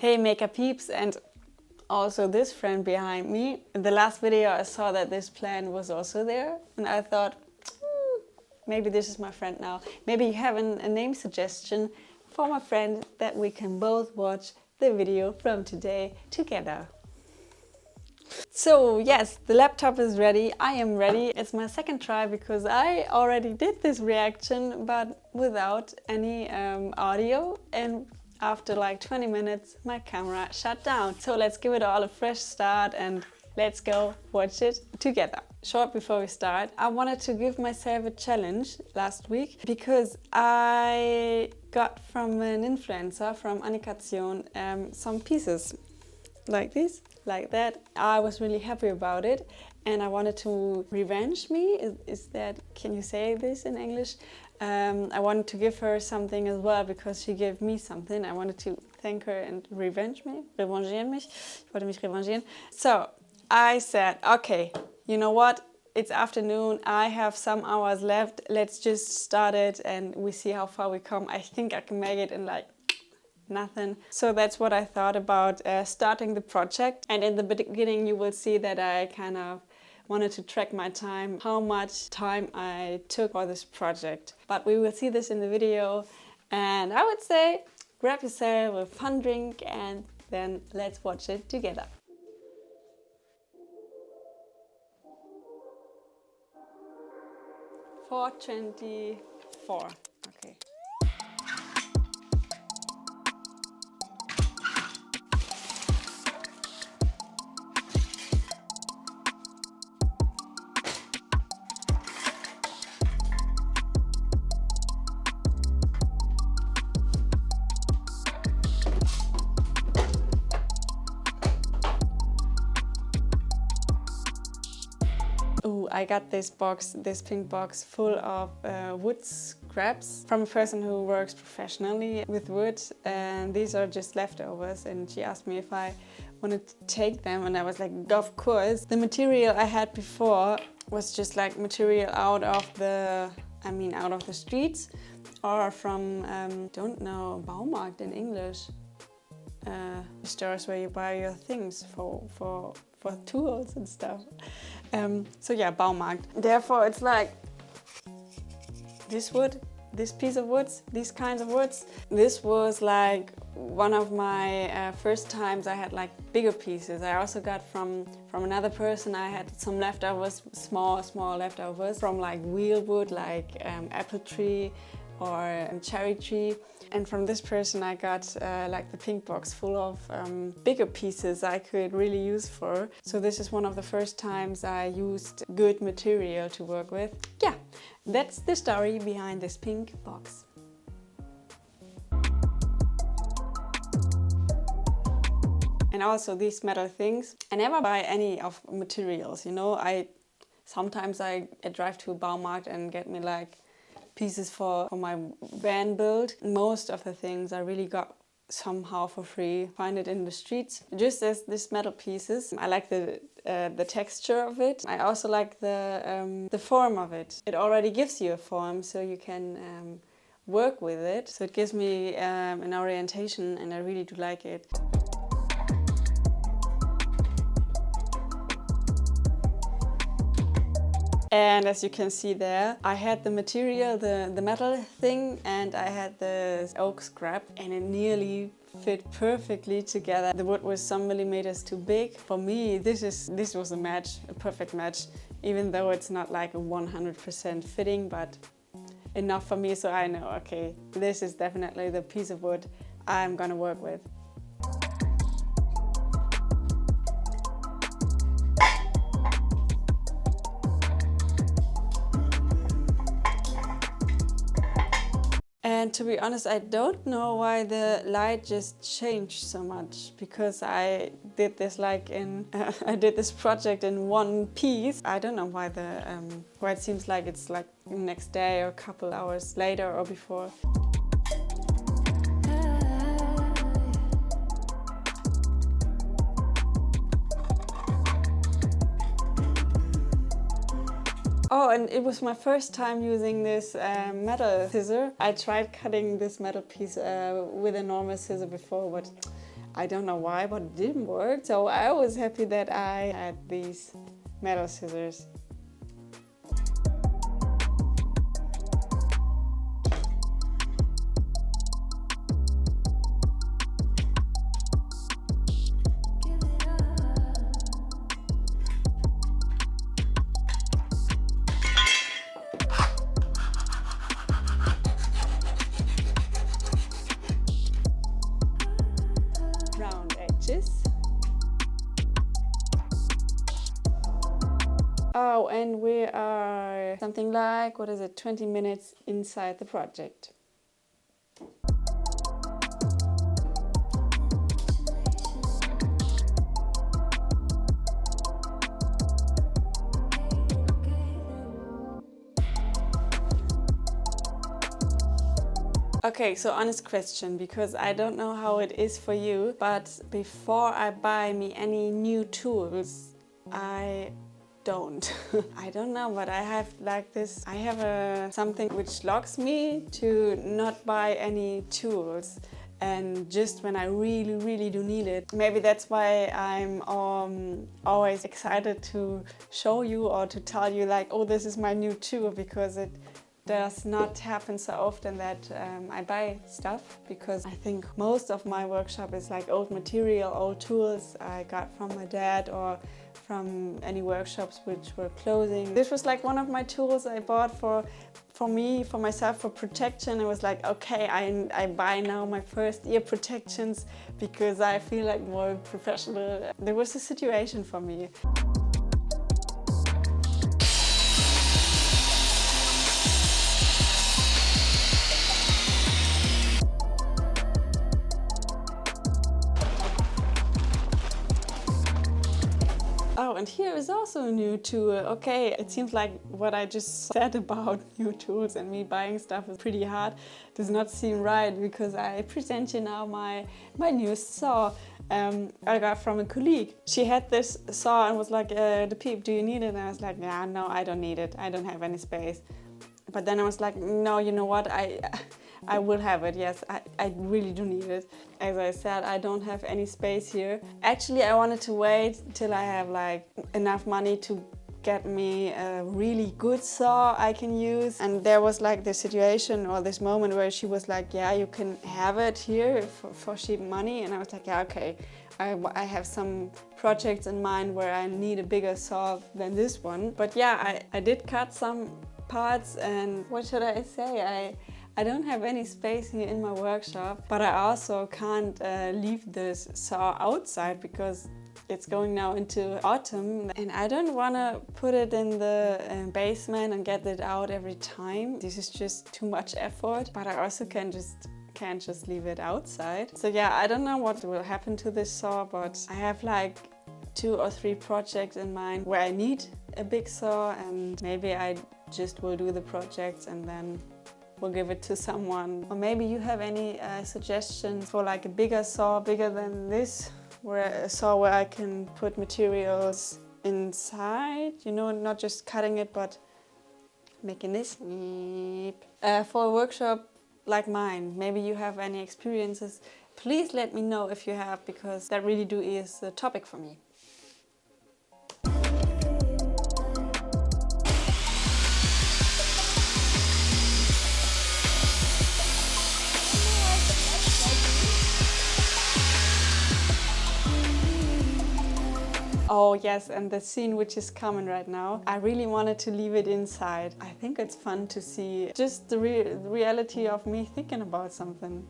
Hey makeup peeps, and also this friend behind me. In the last video I saw that this plant was also there and I thought, maybe this is my friend now. Maybe you have a name suggestion for my friend that we can both watch the video from today together. So yes, the laptop is ready, I am ready. It's my second try because I already did this reaction but without any audio, and after like 20 minutes my camera shut down. So let's give it all a fresh start and let's go watch it together. Short before we start, I wanted to give myself a challenge last week because I got from an influencer, from Annikation, some pieces like this, like that. I was really happy about it and I wanted to revenge me. Is that, can you say this in English? I wanted to give her something as well because she gave me something. I wanted to thank her and revenge me, revanchieren mich. Ich wollte mich revanchieren. So I said, okay, you know what? It's afternoon, I have some hours left. Let's just start it and we see how far we come. I think I can make it in like nothing. So that's what I thought about starting the project. And in the beginning you will see that I kind of wanted to track my time, how much time I took for this project. But we will see this in the video, and I would say grab yourself a fun drink and then let's watch it together. $4.24. Okay. Ooh, I got this box, this pink box full of wood scraps from a person who works professionally with wood, and these are just leftovers, and she asked me if I wanted to take them and I was like, of course. The material I had before was just like material out of the, out of the streets or from, don't know, Baumarkt in English. Stores where you buy your things for tools and stuff. So yeah, Baumarkt. Therefore it's like this wood, this piece of woods, these kinds of woods. This was like one of my first times I had like bigger pieces. I also got from another person, I had some leftovers, small leftovers from like real wood, like apple tree or cherry tree. And from this person I got like the pink box full of bigger pieces I could really use for. So this is one of the first times I used good material to work with. Yeah, that's the story behind this pink box. And also these metal things, I never buy any of materials, you know. Sometimes I drive to a Baumarkt and get me like pieces for my van build. Most of the things I really got somehow for free. Find it in the streets. Just as these metal pieces. I like the texture of it. I also like the form of it. It already gives you a form, so you can work with it. So it gives me an orientation, and I really do like it. And as you can see there, I had the material, the metal thing, and I had the oak scrap, and it nearly fit perfectly together. The wood was some millimeters too big. For me, this was a match, a perfect match, even though it's not like a 100% fitting, but enough for me, so I know, okay, this is definitely the piece of wood I'm gonna work with. And to be honest, I don't know why the light just changed so much, because I did this like I did this project in one piece. I don't know why why it seems like it's like next day or a couple hours later or before. Oh, and it was my first time using this metal scissor. I tried cutting this metal piece with a normal scissor before, but I don't know why, but it didn't work. So I was happy that I had these metal scissors. Round edges. Oh, and we are something like, 20 minutes inside the project. Okay, so honest question, because I don't know how it is for you, but before I buy me any new tools, I don't. I don't know, but I have like this, I have something which locks me to not buy any tools. And just when I really do need it. Maybe that's why I'm always excited to show you or to tell you like, oh, this is my new tool, because it does not happen so often that I buy stuff, because I think most of my workshop is like old material, old tools I got from my dad or from any workshops which were closing. This was like one of my tools I bought for myself, for protection. It was like, okay, I buy now my first ear protections because I feel like more professional. There was a situation for me. Oh, and here is also a new tool. Okay, it seems like what I just said about new tools and me buying stuff is pretty hard. Does not seem right, because I present you now my new saw I got from a colleague. She had this saw and was like, DePeep, do you need it? And I was like, yeah, no, I don't need it. I don't have any space. But then I was like, no, you know what? I will have it, yes, I really do need it. As I said, I don't have any space here. Actually, I wanted to wait till I have like enough money to get me a really good saw I can use. And there was like this situation or this moment where she was like, yeah, you can have it here for cheap money. And I was like, yeah, okay. I have some projects in mind where I need a bigger saw than this one. But yeah, I did cut some parts, and what should I say? I don't have any space here in my workshop, but I also can't leave this saw outside because it's going now into autumn, and I don't want to put it in the basement and get it out every time. This is just too much effort, but I also can't just leave it outside. So yeah, I don't know what will happen to this saw, but I have like 2 or 3 projects in mind where I need a big saw, and maybe I just will do the projects and then we'll give it to someone. Or maybe you have any suggestions for like a bigger saw, bigger than this, where a saw where I can put materials inside, you know, not just cutting it, but making this. For a workshop like mine, maybe you have any experiences. Please let me know if you have, because that really is a topic for me. Oh yes, and the scene which is coming right now, I really wanted to leave it inside. I think it's fun to see just the reality of me thinking about something.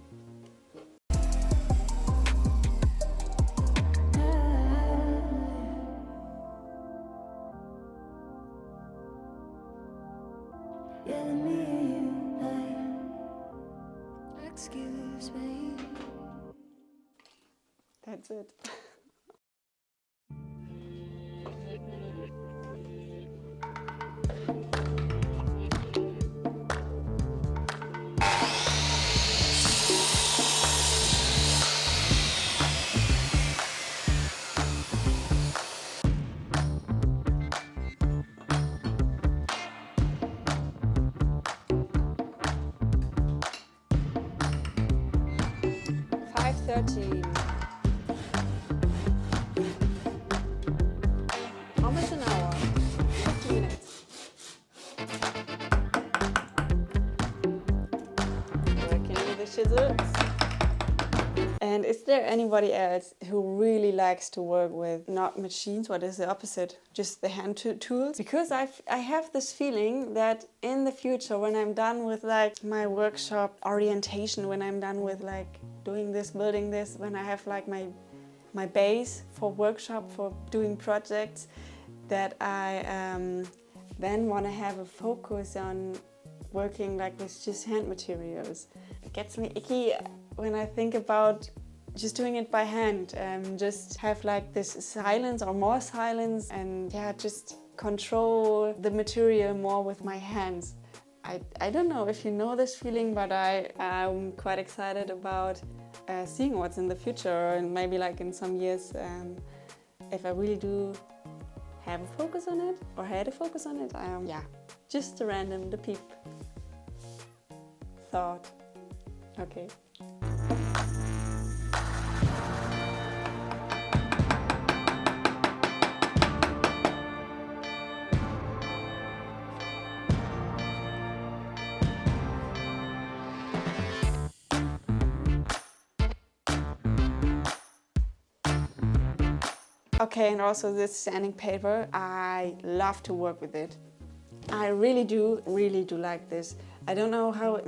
Excuse me. That's it. $5.13. Handfräse. And is there anybody else who really likes to work with not machines? What is the opposite? Just the hand tools? Because I have this feeling that in the future, when I'm done with like my workshop orientation, when I'm done with like doing this, building this, when I have like my base for workshop, for doing projects, that I then want to have a focus on working like with just hand materials. It gets me icky when I think about just doing it by hand, just have like this silence or more silence, and yeah, just control the material more with my hands. I don't know if you know this feeling, but I'm quite excited about seeing what's in the future, and maybe like in some years, if I really do have a focus on it or had a focus on it. Yeah, just a random DePeep thought. Okay. Okay, and also this sanding paper, I love to work with it. I really do like this. I don't know how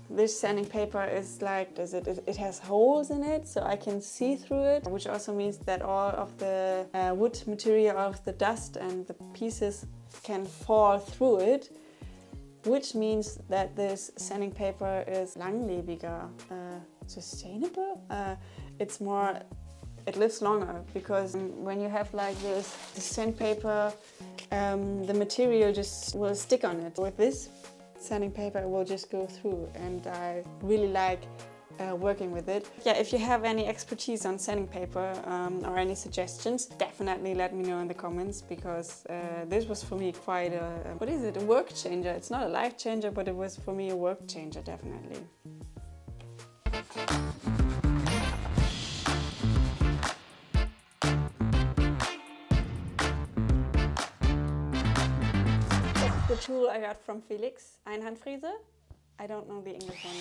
this sanding paper is like, it has holes in it, so I can see through it, which also means that all of the wood material, all of the dust and the pieces can fall through it, which means that this sanding paper is langlebiger, sustainable. It lives longer, because when you have like this sandpaper, the material just will stick on it. With this sanding paper, it will just go through, and I really like working with it. Yeah, if you have any expertise on sanding paper or any suggestions, definitely let me know in the comments, because this was for me quite a work changer. It's not a life changer, but it was for me a work changer, definitely. The tool I got from Felix, Einhandfräse. I don't know the English one.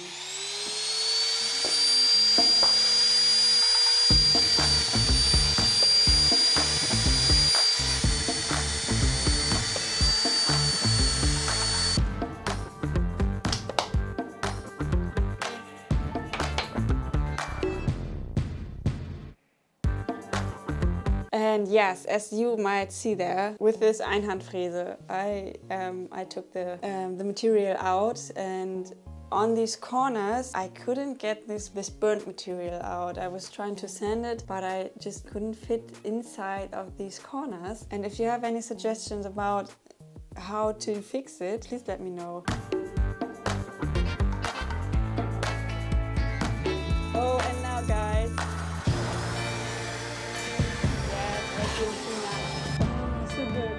And yes, as you might see there, with this Einhandfräse, I took the material out, and on these corners I couldn't get this burnt material out. I was trying to sand it, but I just couldn't fit inside of these corners. And if you have any suggestions about how to fix it, please let me know. Oh, and now guys. So good.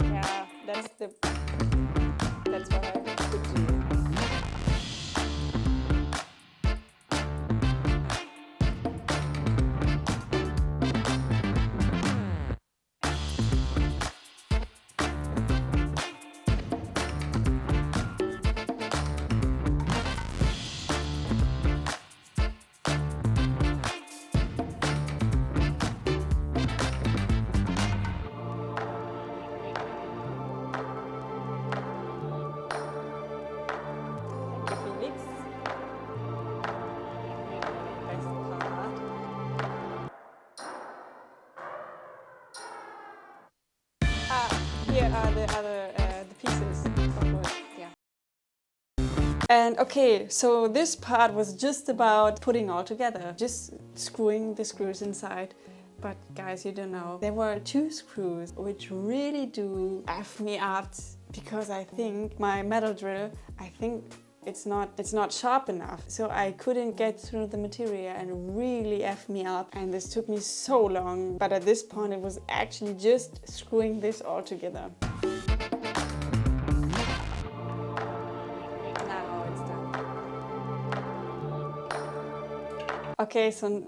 Yeah, that's what I could do. Here are the pieces of wood. Yeah. And okay, so this part was just about putting all together, just screwing the screws inside. But guys, you don't know, there were 2 screws which really do F me up, because I think my metal drill, it's not sharp enough, so I couldn't get through the material, and really F me up, and this took me so long. But at this point it was actually just screwing this all together. Now it's done. Okay, so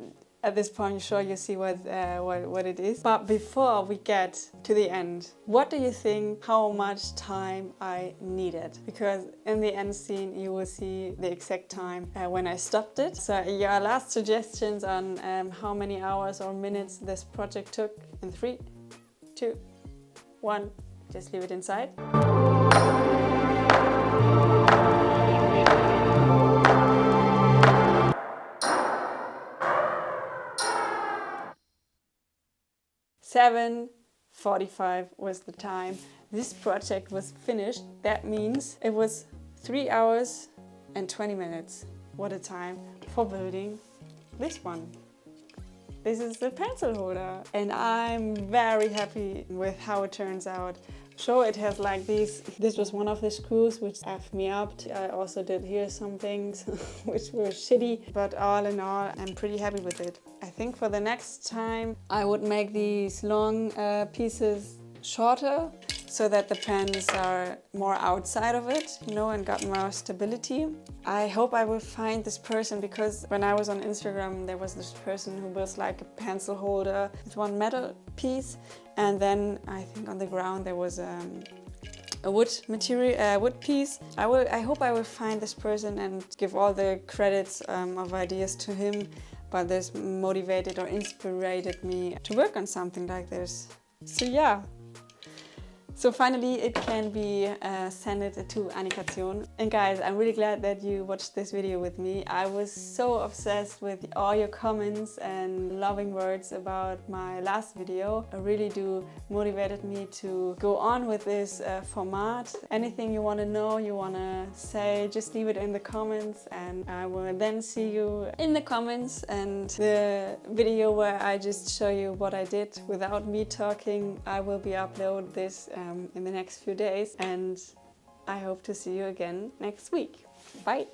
At this point, sure, you see what it is. But before we get to the end, what do you think how much time I needed? Because in the end scene, you will see the exact time when I stopped it. So your last suggestions on how many hours or minutes this project took in 3, 2, 1, just leave it inside. 7:45 was the time this project was finished. That means it was 3 hours and 20 minutes. What a time for building this one. This is the pencil holder and I'm very happy with how it turns out. Sure, it has like these, this was one of the screws which effed me up. I also did here some things which were shitty, but all in all, I'm pretty happy with it. I think for the next time, I would make these long pieces shorter so that the pens are more outside of it, you know, and got more stability. I hope I will find this person because when I was on Instagram, there was this person who builds like a pencil holder with one metal piece. And then I think on the ground there was a wood piece. I hope I will find this person and give all the credits of ideas to him. But this motivated or inspired me to work on something like this. So yeah. So finally it can be sent to animation. And guys, I'm really glad that you watched this video with me. I was so obsessed with all your comments and loving words about my last video. It really do motivated me to go on with this format. Anything you want to know, you want to say, just leave it in the comments and I will then see you in the comments. And the video where I just show you what I did without me talking, I will be upload this in the next few days and I hope to see you again next week. Bye!